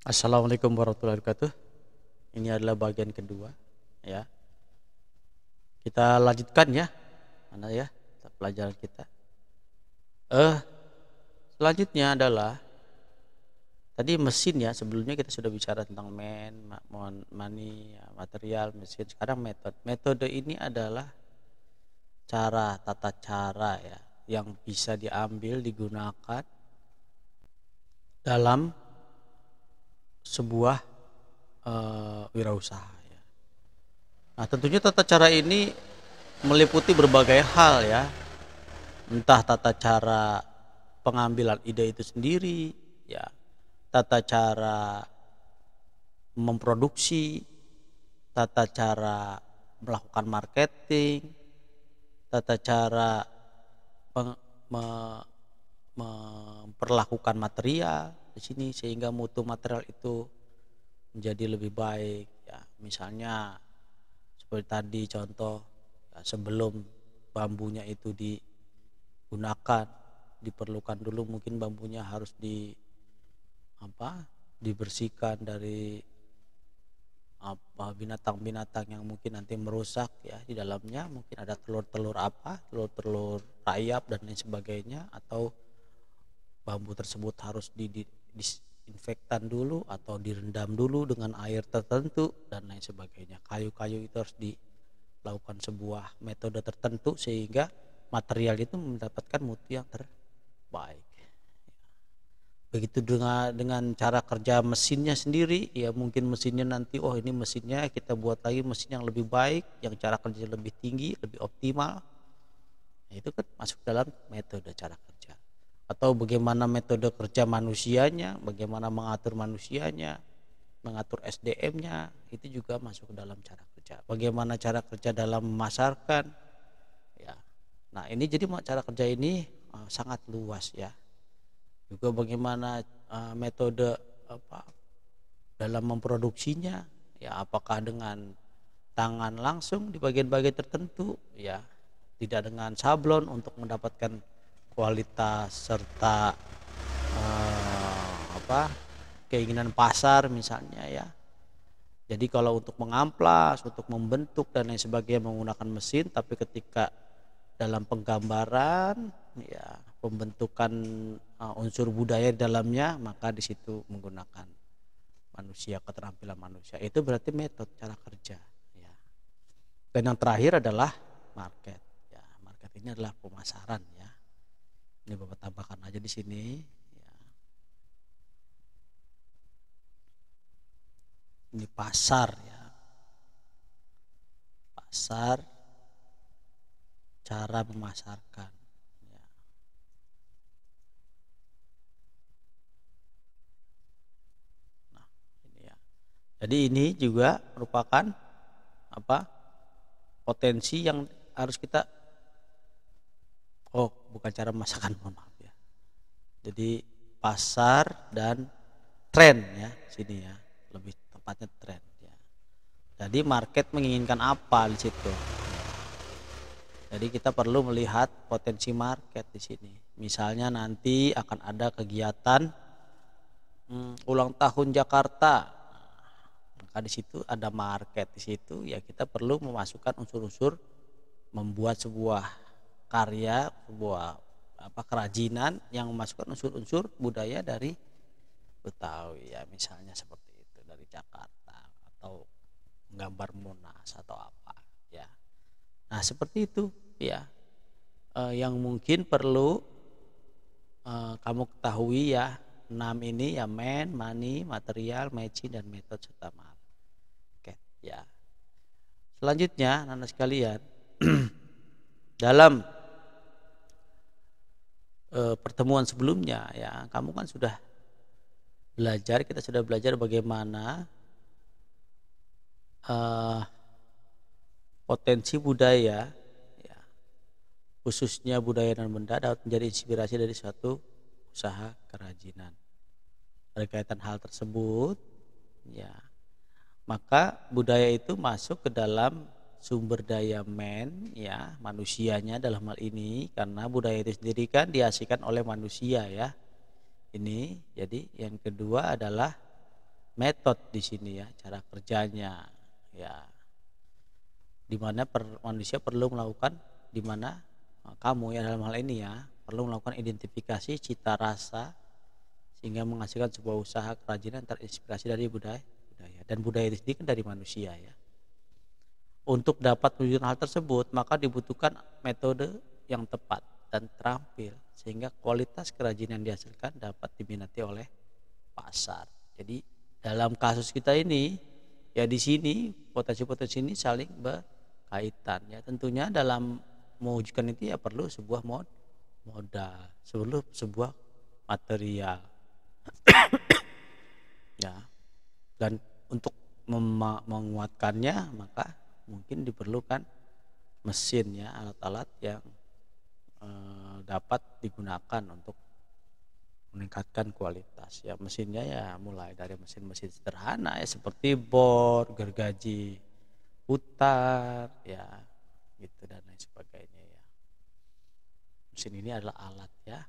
Assalamualaikum warahmatullahi wabarakatuh. Ini adalah bagian kedua, ya. Kita lanjutkan ya, mana ya pelajaran kita. Selanjutnya adalah tadi mesin ya. Sebelumnya kita sudah bicara tentang money, ya, material, mesin. Sekarang metode. Metode ini adalah tata cara ya, yang bisa diambil digunakan dalam sebuah wirausaha. Ya. Nah, tentunya tata cara ini meliputi berbagai hal ya, entah tata cara pengambilan ide itu sendiri, ya, tata cara memproduksi, tata cara melakukan marketing, tata cara memperlakukan material di sini sehingga mutu material itu menjadi lebih baik. Ya, misalnya seperti tadi contoh, ya, sebelum bambunya itu digunakan diperlukan dulu mungkin bambunya harus dibersihkan dari binatang-binatang yang mungkin nanti merusak ya di dalamnya, mungkin ada telur-telur rayap dan lain sebagainya, atau bambu tersebut harus disinfektan dulu atau direndam dulu dengan air tertentu dan lain sebagainya. Kayu-kayu itu harus dilakukan sebuah metode tertentu sehingga material itu mendapatkan mutu yang terbaik. Begitu dengan cara kerja mesinnya sendiri, ya mungkin mesinnya nanti ini mesinnya kita buat lagi mesin yang lebih baik, yang cara kerja lebih tinggi, lebih optimal. Nah, itu kan masuk dalam metode cara kerja. Atau bagaimana metode kerja manusianya, bagaimana mengatur manusianya, mengatur SDM-nya, itu juga masuk dalam cara kerja. Bagaimana cara kerja dalam memasarkan, ya. Nah, ini jadi cara kerja ini sangat luas ya. Juga bagaimana metode dalam memproduksinya, ya, apakah dengan tangan langsung di bagian-bagian tertentu, ya, tidak dengan sablon untuk mendapatkan kualitas serta keinginan pasar misalnya ya. Jadi kalau untuk mengamplas, untuk membentuk dan lain sebagainya menggunakan mesin, tapi ketika dalam penggambaran ya pembentukan unsur budaya di dalamnya, maka di situ menggunakan manusia, keterampilan manusia. Itu berarti metode cara kerja ya. Dan yang terakhir adalah market ya. Market ini adalah pemasaran ya. Ini Bapak tambahkan aja di sini ya. Ini pasar ya. Pasar, cara memasarkan ya. Nah, ini ya. Jadi ini juga merupakan potensi yang harus kita bukan cara memasarkan, mohon maaf ya. Jadi pasar dan tren ya sini ya, lebih tepatnya tren ya. Jadi market menginginkan apa di situ. Jadi kita perlu melihat potensi market di sini. Misalnya nanti akan ada kegiatan ulang tahun Jakarta. Maka di situ ada market di situ ya, kita perlu memasukkan unsur-unsur membuat sebuah karya, sebuah kerajinan yang memasukkan unsur-unsur budaya dari Betawi ya, misalnya seperti itu, dari Jakarta atau gambar Monas atau apa ya. Nah, seperti itu ya, yang mungkin perlu kamu ketahui ya, 6 ini ya: money, material, machine, dan method serta market ya. Selanjutnya anak-anak sekalian, dalam pertemuan sebelumnya ya, kamu kan sudah belajar, kita sudah belajar bagaimana potensi budaya ya, khususnya budaya dan benda dapat menjadi inspirasi dari suatu usaha kerajinan. Berkaitan hal tersebut ya, maka budaya itu masuk ke dalam sumber daya ya, manusianya dalam hal ini, karena budaya itu sendiri kan dihasilkan oleh manusia ya. Ini jadi yang kedua adalah metode di sini ya, cara kerjanya ya, dimana manusia perlu melakukan, dimana kamu ya dalam hal ini ya perlu melakukan identifikasi cita rasa sehingga menghasilkan sebuah usaha kerajinan terinspirasi dari budaya dan budaya itu sendiri kan dari manusia ya. Untuk dapat mewujudkan hal tersebut maka dibutuhkan metode yang tepat dan terampil sehingga kualitas kerajinan yang dihasilkan dapat diminati oleh pasar. Jadi dalam kasus kita ini ya di sini potensi-potensi ini saling berkaitan ya. Tentunya dalam mewujudkan itu ya perlu sebuah modal, sebuah material ya. Dan untuk menguatkannya maka mungkin diperlukan mesin ya, alat-alat yang dapat digunakan untuk meningkatkan kualitas ya. Mesinnya ya mulai dari mesin-mesin sederhana ya seperti bor, gergaji putar ya gitu dan lain sebagainya ya. Mesin ini adalah alat ya.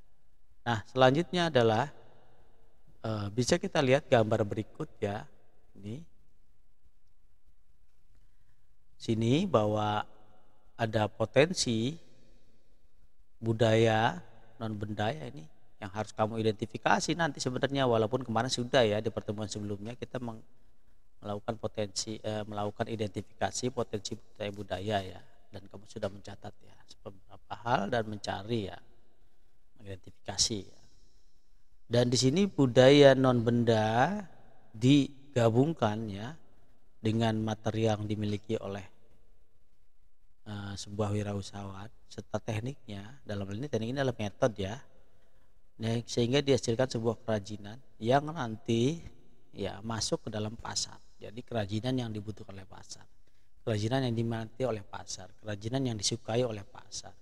Nah selanjutnya adalah bisa kita lihat gambar berikut ya. Ini sini bahwa ada potensi budaya non benda ya ini yang harus kamu identifikasi nanti sebenarnya, walaupun kemarin sudah ya di pertemuan sebelumnya kita melakukan identifikasi potensi budaya ya, dan kamu sudah mencatat ya beberapa hal dan mencari ya mengidentifikasi ya. Dan di sini budaya non benda digabungkan ya dengan material yang dimiliki oleh sebuah wirausahawan serta tekniknya. Dalam hal ini teknik ini adalah metode ya. Nah, sehingga dihasilkan sebuah kerajinan yang nanti ya masuk ke dalam pasar. Jadi kerajinan yang dibutuhkan oleh pasar, kerajinan yang diminati oleh pasar, kerajinan yang disukai oleh pasar.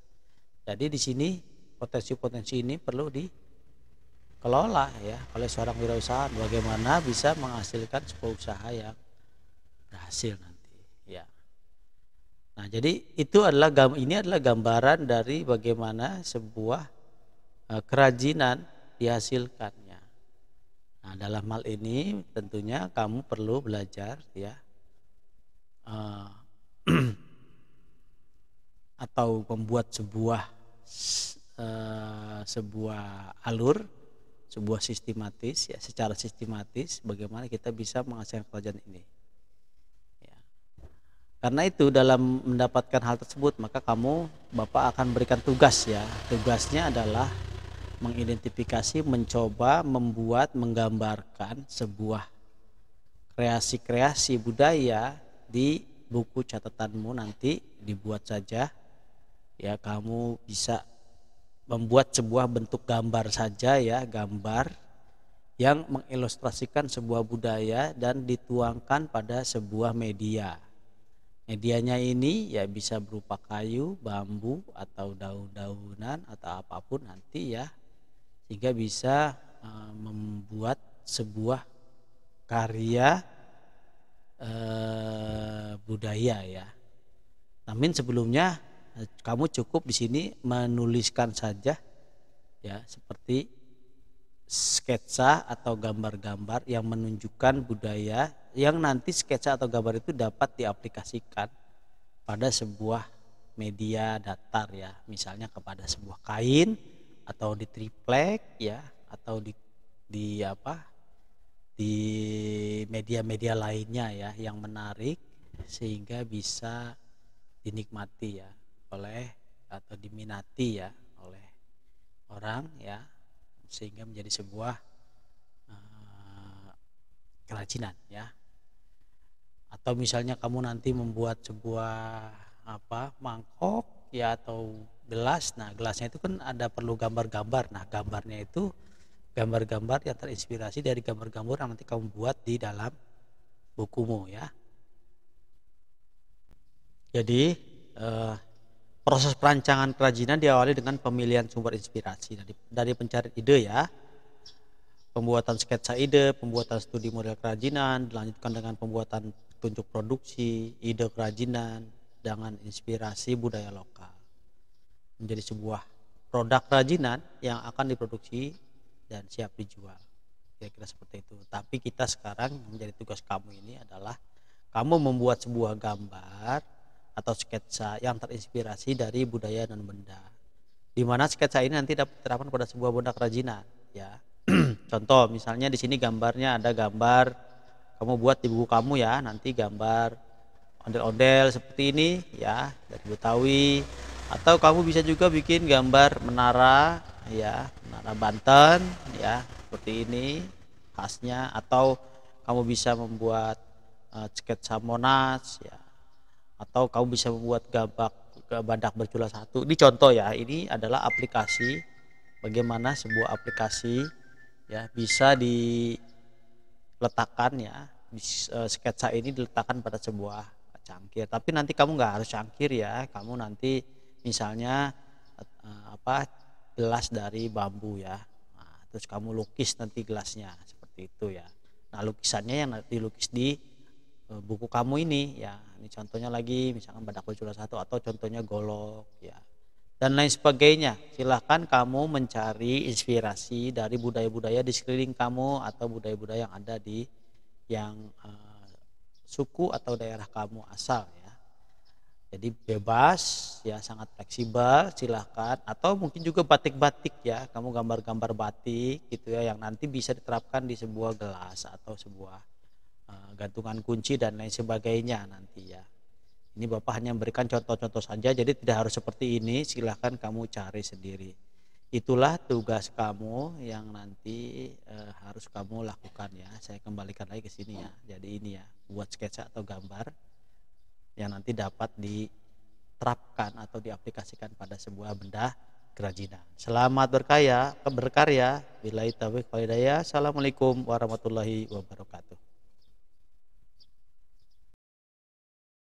Jadi di sini potensi-potensi ini perlu dikelola ya oleh seorang wirausahawan, bagaimana bisa menghasilkan sebuah usaha yang berhasil nanti ya. Nah, jadi ini adalah gambaran dari bagaimana sebuah kerajinan dihasilkannya. Nah, dalam hal ini tentunya kamu perlu belajar ya atau membuat sebuah alur, sebuah sistematis ya, secara sistematis bagaimana kita bisa menghasilkan kerajinan ini. Karena itu dalam mendapatkan hal tersebut maka Bapak akan berikan tugas ya. Tugasnya adalah mengidentifikasi, mencoba, membuat, menggambarkan sebuah kreasi-kreasi budaya di buku catatanmu. Nanti dibuat saja ya, kamu bisa membuat sebuah bentuk gambar saja ya, gambar yang mengilustrasikan sebuah budaya dan dituangkan pada sebuah media. Medianya ini ya bisa berupa kayu, bambu, atau daun-daunan atau apapun nanti ya, sehingga bisa membuat sebuah karya budaya ya. Namun sebelumnya kamu cukup di sini menuliskan saja ya, seperti sketsa atau gambar-gambar yang menunjukkan budaya, yang nanti sketsa atau gambar itu dapat diaplikasikan pada sebuah media datar ya, misalnya kepada sebuah kain atau di triplek ya, atau di media-media lainnya ya yang menarik sehingga bisa dinikmati ya oleh atau diminati ya oleh orang ya, sehingga menjadi sebuah kerajinan ya. Atau misalnya kamu nanti membuat sebuah mangkok ya atau gelas. Nah, gelasnya itu kan perlu gambar-gambar. Nah, gambarnya itu gambar-gambar yang terinspirasi dari gambar-gambar yang nanti kamu buat di dalam bukumu ya. Jadi proses perancangan kerajinan diawali dengan pemilihan sumber inspirasi dari pencarian ide ya, pembuatan sketsa ide, pembuatan studi model kerajinan, dilanjutkan dengan pembuatan petunjuk produksi, ide kerajinan dengan inspirasi budaya lokal, menjadi sebuah produk kerajinan yang akan diproduksi dan siap dijual. kira-kira seperti itu. Tapi kita sekarang menjadi tugas kamu ini adalah kamu membuat sebuah gambar atau sketsa yang terinspirasi dari budaya dan benda. Di mana sketsa ini nanti dapat diterapkan pada sebuah benda kerajinan, ya. Contoh, misalnya di sini gambarnya ada gambar kamu buat di buku kamu ya, nanti gambar ondel-ondel seperti ini ya dari Betawi, atau kamu bisa juga bikin gambar menara ya, menara Banten ya seperti ini khasnya, atau kamu bisa membuat sketsa Monas ya, atau kamu bisa membuat badak bercula satu. Ini contoh ya, ini adalah aplikasi, bagaimana sebuah aplikasi ya bisa diletakkan ya, sketsa ini diletakkan pada sebuah cangkir. Tapi nanti kamu nggak harus cangkir ya, kamu nanti misalnya gelas dari bambu ya, nah, terus kamu lukis nanti gelasnya seperti itu ya. Nah lukisannya yang dilukis di buku kamu ini ya, ini contohnya lagi misalkan badak bercula satu, atau contohnya golok ya, dan lain sebagainya. Silahkan kamu mencari inspirasi dari budaya-budaya di sekeliling kamu atau budaya-budaya yang ada di suku atau daerah kamu asal ya. Jadi bebas ya, sangat fleksibel, silahkan. Atau mungkin juga batik-batik ya, kamu gambar-gambar batik gitu ya, yang nanti bisa diterapkan di sebuah gelas atau sebuah gantungan kunci dan lain sebagainya nanti ya. Ini Bapak hanya memberikan contoh-contoh saja, jadi tidak harus seperti ini, silahkan kamu cari sendiri. Itulah tugas kamu yang nanti harus kamu lakukan ya. Saya kembalikan lagi ke sini ya. Jadi ini ya, buat sketsa atau gambar yang nanti dapat diterapkan atau diaplikasikan pada sebuah benda kerajinan. Selamat berkarya. Billahi taufiq wal hidayah. Assalamualaikum warahmatullahi wabarakatuh.